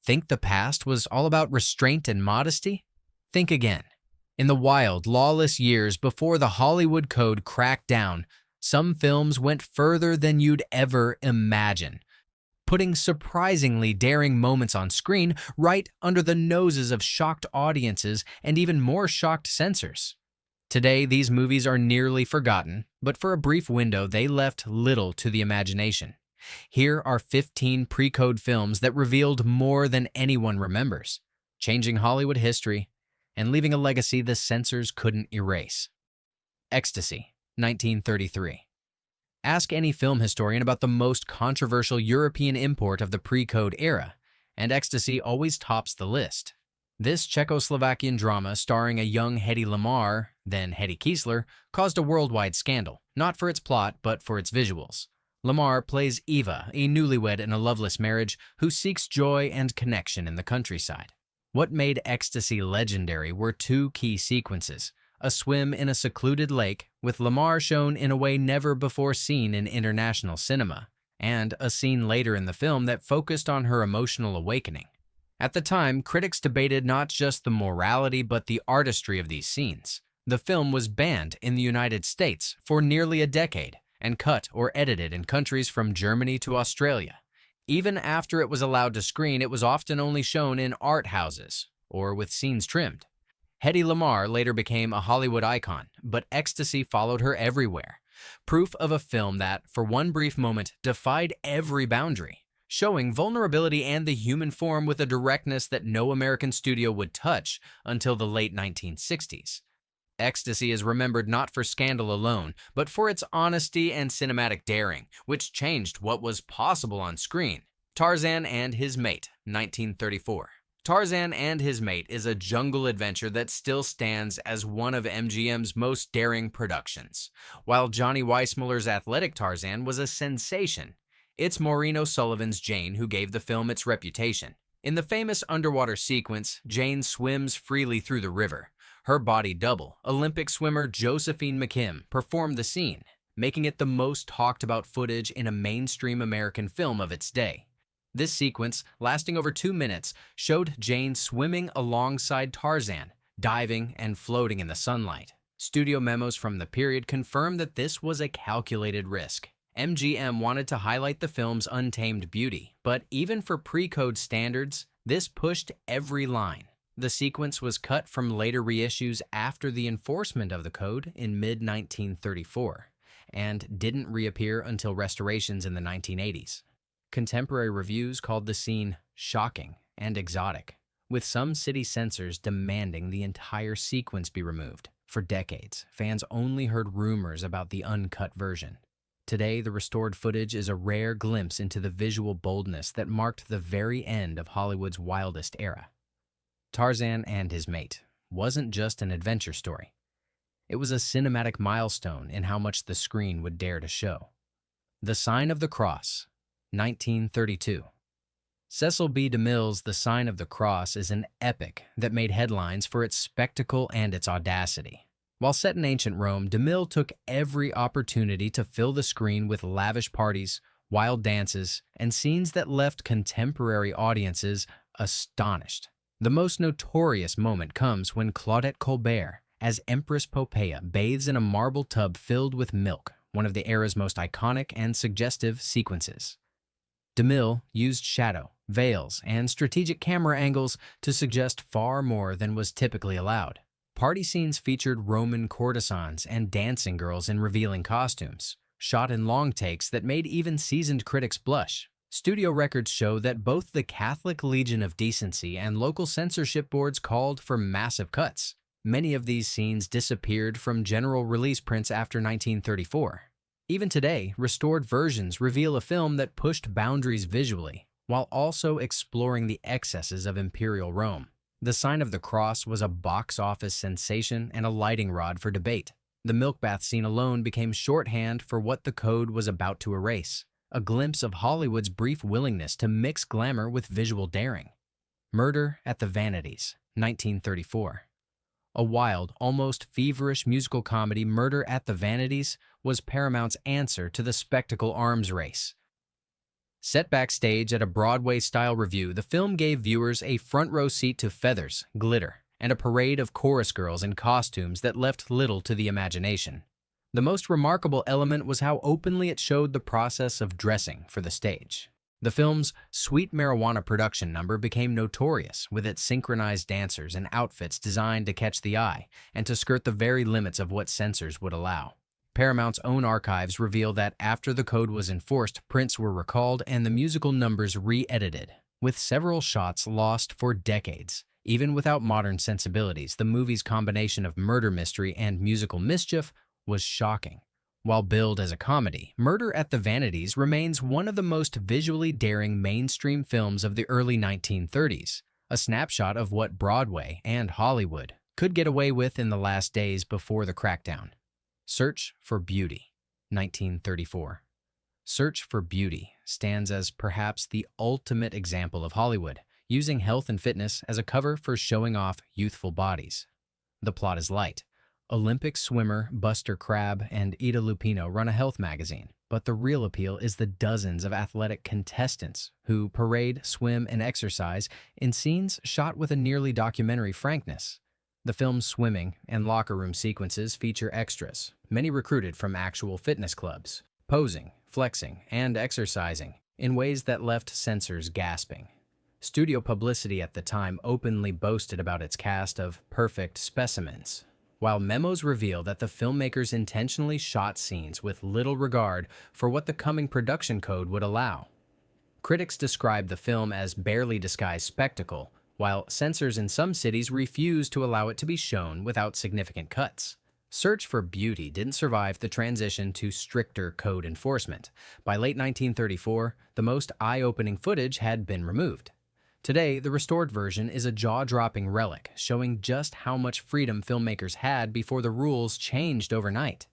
Think the past was all about restraint and modesty? Think again. In the wild, lawless years before the Hollywood Code cracked down, some films went further than you'd ever imagine, putting surprisingly daring moments on screen right under the noses of shocked audiences and even more shocked censors. Today, these movies are nearly forgotten, but for a brief window, they left little to the imagination. Here are 15 pre-code films that revealed more than anyone remembers, changing Hollywood history and leaving a legacy the censors couldn't erase. Ecstasy, 1933. Ask any film historian about the most controversial European import of the pre-code era, and Ecstasy always tops the list. This Czechoslovakian drama starring a young Hedy Lamarr, then Hedy Kiesler, caused a worldwide scandal, not for its plot but for its visuals. Lamarr plays Eva, a newlywed in a loveless marriage who seeks joy and connection in the countryside. What made Ecstasy legendary were two key sequences: a swim in a secluded lake, with Lamarr shown in a way never before seen in international cinema, and a scene later in the film that focused on her emotional awakening. At the time, critics debated not just the morality but the artistry of these scenes. The film was banned in the United States for nearly a decade and cut or edited in countries from Germany to Australia. Even after it was allowed to screen, it was often only shown in art houses or with scenes trimmed. Hedy Lamarr later became a Hollywood icon, but Ecstasy followed her everywhere. Proof of a film that, for one brief moment, defied every boundary, showing vulnerability and the human form with a directness that no American studio would touch until the late 1960s. Ecstasy is remembered not for scandal alone, but for its honesty and cinematic daring, which changed what was possible on screen. Tarzan and His Mate, 1934. Tarzan and His Mate is a jungle adventure that still stands as one of MGM's most daring productions. While Johnny Weissmuller's Athletic Tarzan was a sensation, it's Maureen O'Sullivan's Jane who gave the film its reputation. In the famous underwater sequence, Jane swims freely through the river. Her body double, Olympic swimmer Josephine McKim, performed the scene, making it the most talked about footage in a mainstream American film of its day. This sequence, lasting over 2 minutes, showed Jane swimming alongside Tarzan, diving and floating in the sunlight. Studio memos from the period confirm that this was a calculated risk. MGM wanted to highlight the film's untamed beauty, but even for pre-code standards, this pushed every line. The sequence was cut from later reissues after the enforcement of the code in mid-1934, and didn't reappear until restorations in the 1980s. Contemporary reviews called the scene shocking and exotic, with some city censors demanding the entire sequence be removed. For decades, fans only heard rumors about the uncut version. Today, the restored footage is a rare glimpse into the visual boldness that marked the very end of Hollywood's wildest era. Tarzan and His Mate wasn't just an adventure story. It was a cinematic milestone in how much the screen would dare to show. The Sign of the Cross, 1932. Cecil B. DeMille's The Sign of the Cross is an epic that made headlines for its spectacle and its audacity. While set in ancient Rome, DeMille took every opportunity to fill the screen with lavish parties, wild dances, and scenes that left contemporary audiences astonished. The most notorious moment comes when Claudette Colbert, as Empress Poppaea, bathes in a marble tub filled with milk, one of the era's most iconic and suggestive sequences. DeMille used shadow, veils, and strategic camera angles to suggest far more than was typically allowed. Party scenes featured Roman courtesans and dancing girls in revealing costumes, shot in long takes that made even seasoned critics blush. Studio records show that both the Catholic Legion of Decency and local censorship boards called for massive cuts. Many of these scenes disappeared from general release prints after 1934. Even today, restored versions reveal a film that pushed boundaries visually, while also exploring the excesses of Imperial Rome. The Sign of the Cross was a box office sensation and a lighting rod for debate. The milk bath scene alone became shorthand for what the code was about to erase, a glimpse of Hollywood's brief willingness to mix glamour with visual daring. Murder at the Vanities, 1934. A wild, almost feverish musical comedy, Murder at the Vanities was Paramount's answer to the spectacle arms race. Set backstage at a Broadway-style revue, the film gave viewers a front-row seat to feathers, glitter, and a parade of chorus girls in costumes that left little to the imagination. The most remarkable element was how openly it showed the process of dressing for the stage. The film's Sweet Marijuana production number became notorious, with its synchronized dancers and outfits designed to catch the eye and to skirt the very limits of what censors would allow. Paramount's own archives reveal that after the code was enforced, prints were recalled and the musical numbers re-edited, with several shots lost for decades. Even without modern sensibilities, the movie's combination of murder mystery and musical mischief was shocking. While billed as a comedy, Murder at the Vanities remains one of the most visually daring mainstream films of the early 1930s, a snapshot of what Broadway and Hollywood could get away with in the last days before the crackdown. Search for Beauty, 1934. Search for Beauty stands as perhaps the ultimate example of Hollywood, using health and fitness as a cover for showing off youthful bodies. The plot is light. Olympic swimmer Buster Crabbe and Ida Lupino run a health magazine, but the real appeal is the dozens of athletic contestants who parade, swim, and exercise in scenes shot with a nearly documentary frankness. The film's swimming and locker room sequences feature extras, many recruited from actual fitness clubs, posing, flexing, and exercising in ways that left censors gasping. Studio publicity at the time openly boasted about its cast of perfect specimens, while memos reveal that the filmmakers intentionally shot scenes with little regard for what the coming production code would allow. Critics describe the film as barely disguised spectacle, while censors in some cities refused to allow it to be shown without significant cuts. Search for Beauty didn't survive the transition to stricter code enforcement. By late 1934, the most eye-opening footage had been removed. Today, the restored version is a jaw-dropping relic, showing just how much freedom filmmakers had before the rules changed overnight.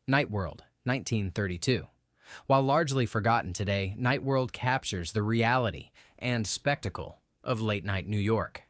Night World, 1932. While largely forgotten today, Night World captures the reality and spectacle of late-night New York.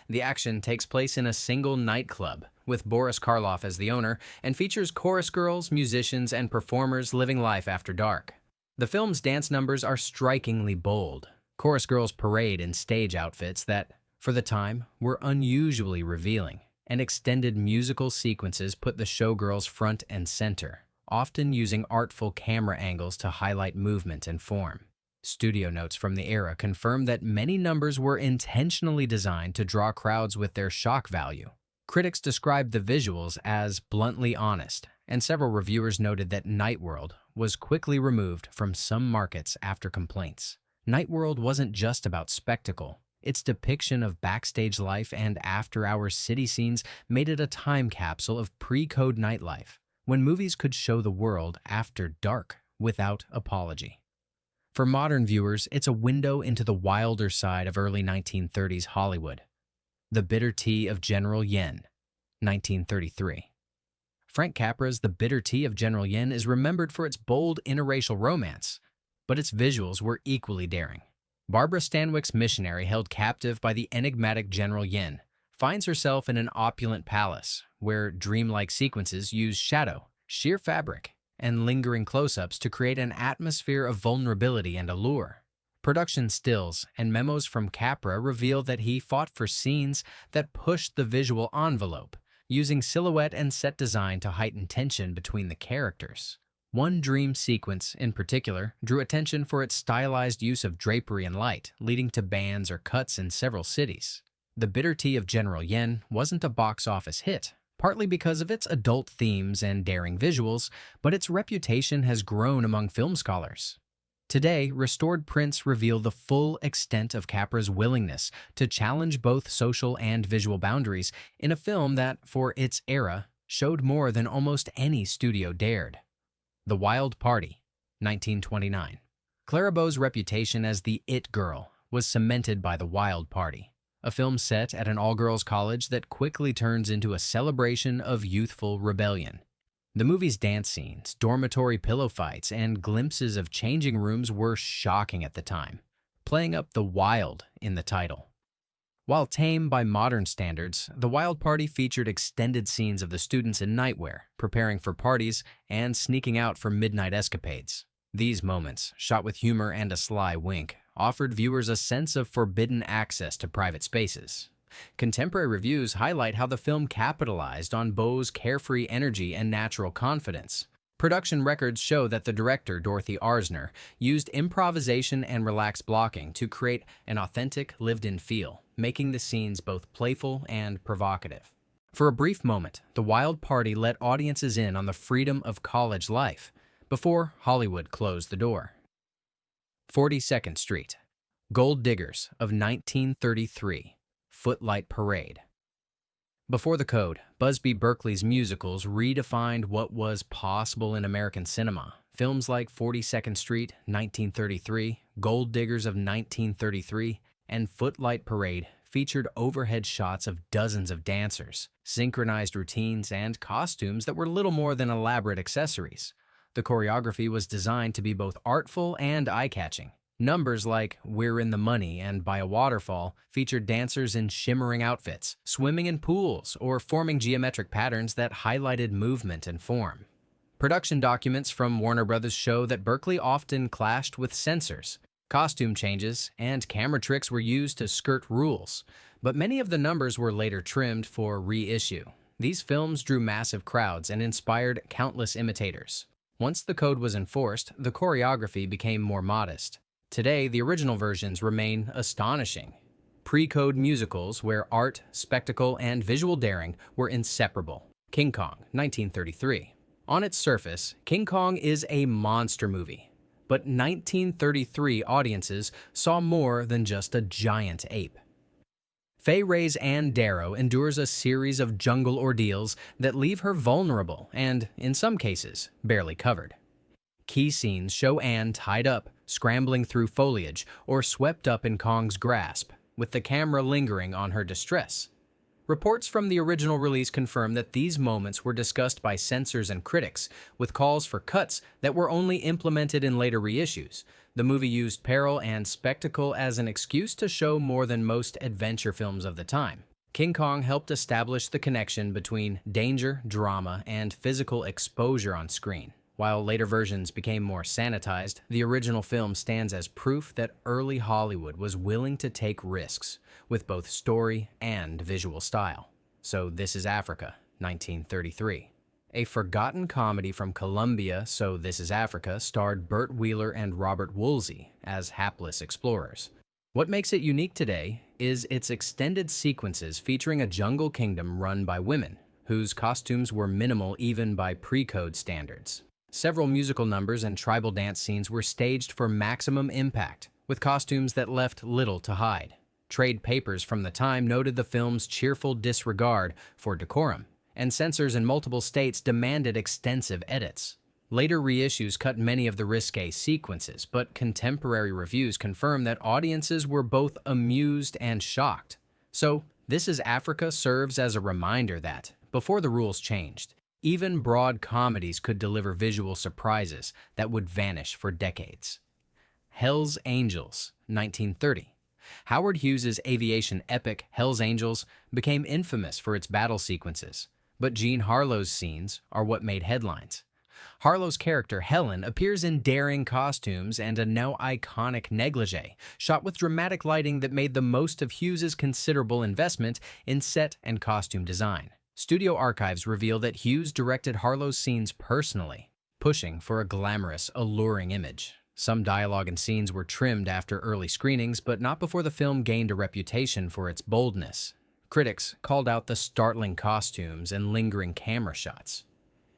The action takes place in a single nightclub, with Boris Karloff as the owner, and features chorus girls, musicians, and performers living life after dark. The film's dance numbers are strikingly bold. Chorus girls parade in stage outfits that, for the time, were unusually revealing, and extended musical sequences put the showgirls front and center, often using artful camera angles to highlight movement and form. Studio notes from the era confirm that many numbers were intentionally designed to draw crowds with their shock value. Critics described the visuals as bluntly honest, and several reviewers noted that Night World was quickly removed from some markets after complaints. Night World wasn't just about spectacle. Its depiction of backstage life and after-hours city scenes made it a time capsule of pre-code nightlife, when movies could show the world after dark without apology. For modern viewers, it's a window into the wilder side of early 1930s Hollywood. The Bitter Tea of General Yen, 1933. Frank Capra's The Bitter Tea of General Yen is remembered for its bold interracial romance, but its visuals were equally daring. Barbara Stanwyck's missionary, held captive by the enigmatic General Yen, finds herself in an opulent palace where dreamlike sequences use shadow, sheer fabric, and lingering close-ups to create an atmosphere of vulnerability and allure. Production stills and memos from Capra reveal that he fought for scenes that pushed the visual envelope, using silhouette and set design to heighten tension between the characters. One dream sequence, in particular, drew attention for its stylized use of drapery and light, leading to bans or cuts in several cities. The Bitter Tea of General Yen wasn't a box office hit, partly because of its adult themes and daring visuals, but its reputation has grown among film scholars. Today, restored prints reveal the full extent of Capra's willingness to challenge both social and visual boundaries in a film that, for its era, showed more than almost any studio dared. The Wild Party, 1929. Clara Bow's reputation as the it girl was cemented by The Wild Party, a film set at an all-girls college that quickly turns into a celebration of youthful rebellion. The movie's dance scenes, dormitory pillow fights, and glimpses of changing rooms were shocking at the time, playing up the wild in the title. While tame by modern standards, The Wild Party featured extended scenes of the students in nightwear, preparing for parties and sneaking out for midnight escapades. These moments, shot with humor and a sly wink, offered viewers a sense of forbidden access to private spaces. Contemporary reviews highlight how the film capitalized on Bo's carefree energy and natural confidence. Production records show that the director, Dorothy Arzner, used improvisation and relaxed blocking to create an authentic, lived-in feel, making the scenes both playful and provocative. For a brief moment, the wild party let audiences in on the freedom of college life, before Hollywood closed the door. 42nd Street, Gold Diggers of 1933, Footlight Parade. Before the code, Busby Berkeley's musicals redefined what was possible in American cinema. Films like 42nd Street, 1933, Gold Diggers of 1933, and Footlight Parade featured overhead shots of dozens of dancers, synchronized routines, and costumes that were little more than elaborate accessories. The choreography was designed to be both artful and eye-catching. Numbers like We're in the Money and By a Waterfall featured dancers in shimmering outfits, swimming in pools, or forming geometric patterns that highlighted movement and form. Production documents from Warner Bros. Show that Berkeley often clashed with censors. Costume changes and camera tricks were used to skirt rules, but many of the numbers were later trimmed for reissue. These films drew massive crowds and inspired countless imitators. Once the code was enforced, the choreography became more modest. Today, the original versions remain astonishing. Pre-code musicals where art, spectacle, and visual daring were inseparable. King Kong, 1933. On its surface, King Kong is a monster movie, but 1933 audiences saw more than just a giant ape. Fay Wray's Anne Darrow endures a series of jungle ordeals that leave her vulnerable and, in some cases, barely covered. Key scenes show Anne tied up, scrambling through foliage, or swept up in Kong's grasp, with the camera lingering on her distress. Reports from the original release confirm that these moments were discussed by censors and critics, with calls for cuts that were only implemented in later reissues. The movie used peril and spectacle as an excuse to show more than most adventure films of the time. King Kong helped establish the connection between danger, drama, and physical exposure on screen. While later versions became more sanitized, the original film stands as proof that early Hollywood was willing to take risks with both story and visual style. So This Is Africa, 1933. A forgotten comedy from Colombia, So This Is Africa, starred Burt Wheeler and Robert Woolsey as hapless explorers. What makes it unique today is its extended sequences featuring a jungle kingdom run by women, whose costumes were minimal even by pre-code standards. Several musical numbers and tribal dance scenes were staged for maximum impact, with costumes that left little to hide. Trade papers from the time noted the film's cheerful disregard for decorum, and censors in multiple states demanded extensive edits. Later reissues cut many of the risque sequences, but contemporary reviews confirm that audiences were both amused and shocked. So, This Is Africa serves as a reminder that, before the rules changed, even broad comedies could deliver visual surprises that would vanish for decades. Hell's Angels, 1930. Howard Hughes's aviation epic Hell's Angels became infamous for its battle sequences, but Jean Harlow's scenes are what made headlines. Harlow's character, Helen, appears in daring costumes and a now iconic negligee, shot with dramatic lighting that made the most of Hughes's considerable investment in set and costume design. Studio archives reveal that Hughes directed Harlow's scenes personally, pushing for a glamorous, alluring image. Some dialogue and scenes were trimmed after early screenings, but not before the film gained a reputation for its boldness. Critics called out the startling costumes and lingering camera shots.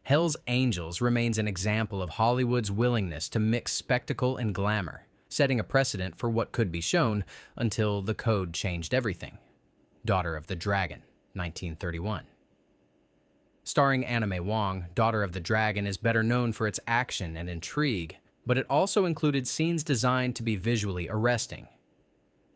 Hell's Angels remains an example of Hollywood's willingness to mix spectacle and glamour, setting a precedent for what could be shown until the code changed everything. Daughter of the Dragon, 1931. Starring Anna May Wong, Daughter of the Dragon is better known for its action and intrigue, but it also included scenes designed to be visually arresting.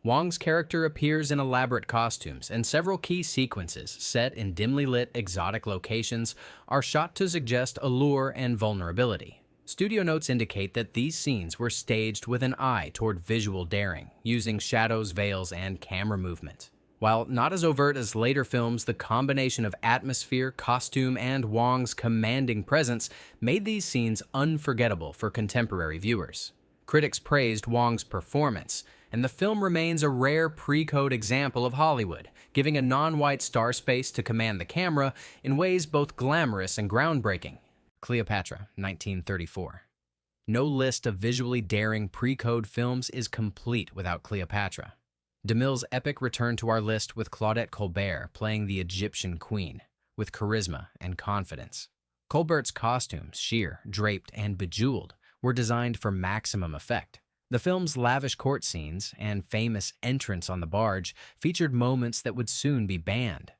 Wong's character appears in elaborate costumes, and several key sequences, set in dimly lit, exotic locations, are shot to suggest allure and vulnerability. Studio notes indicate that these scenes were staged with an eye toward visual daring, using shadows, veils, and camera movement. While not as overt as later films, the combination of atmosphere, costume, and Wong's commanding presence made these scenes unforgettable for contemporary viewers. Critics praised Wong's performance, and the film remains a rare pre-code example of Hollywood, giving a non-white star space to command the camera in ways both glamorous and groundbreaking. Cleopatra, 1934. No list of visually daring pre-code films is complete without Cleopatra. DeMille's epic returned to our list with Claudette Colbert playing the Egyptian queen, with charisma and confidence. Colbert's costumes, sheer, draped, and bejeweled, were designed for maximum effect. The film's lavish court scenes and famous entrance on the barge featured moments that would soon be banned.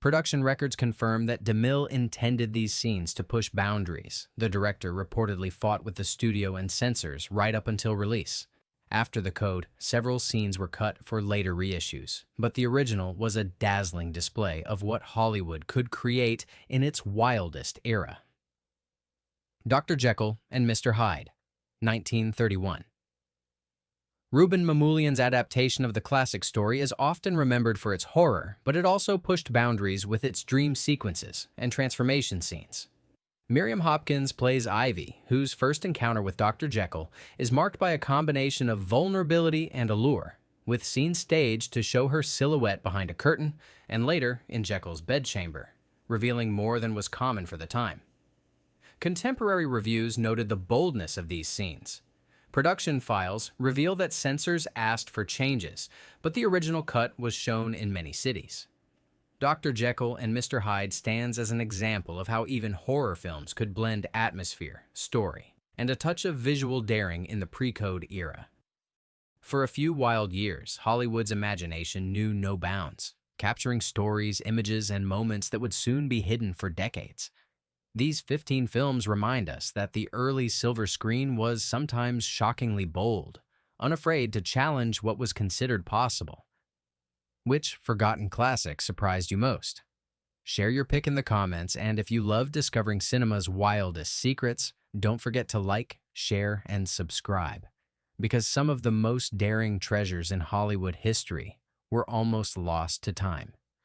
Production records confirm that DeMille intended these scenes to push boundaries. The director reportedly fought with the studio and censors right up until release. After the code, several scenes were cut for later reissues, but the original was a dazzling display of what Hollywood could create in its wildest era. Dr. Jekyll and Mr. Hyde, 1931. Ruben Mamoulian's adaptation of the classic story is often remembered for its horror, but it also pushed boundaries with its dream sequences and transformation scenes. Miriam Hopkins plays Ivy, whose first encounter with Dr. Jekyll is marked by a combination of vulnerability and allure, with scenes staged to show her silhouette behind a curtain and later in Jekyll's bedchamber, revealing more than was common for the time. Contemporary reviews noted the boldness of these scenes. Production files reveal that censors asked for changes, but the original cut was shown in many cities. Dr. Jekyll and Mr. Hyde stands as an example of how even horror films could blend atmosphere, story, and a touch of visual daring in the pre-code era. For a few wild years, Hollywood's imagination knew no bounds, capturing stories, images, and moments that would soon be hidden for decades. These 15 films remind us that the early silver screen was sometimes shockingly bold, unafraid to challenge what was considered possible. Which forgotten classic surprised you most? Share your pick in the comments, and if you love discovering cinema's wildest secrets, don't forget to like, share, and subscribe, because some of the most daring treasures in Hollywood history were almost lost to time.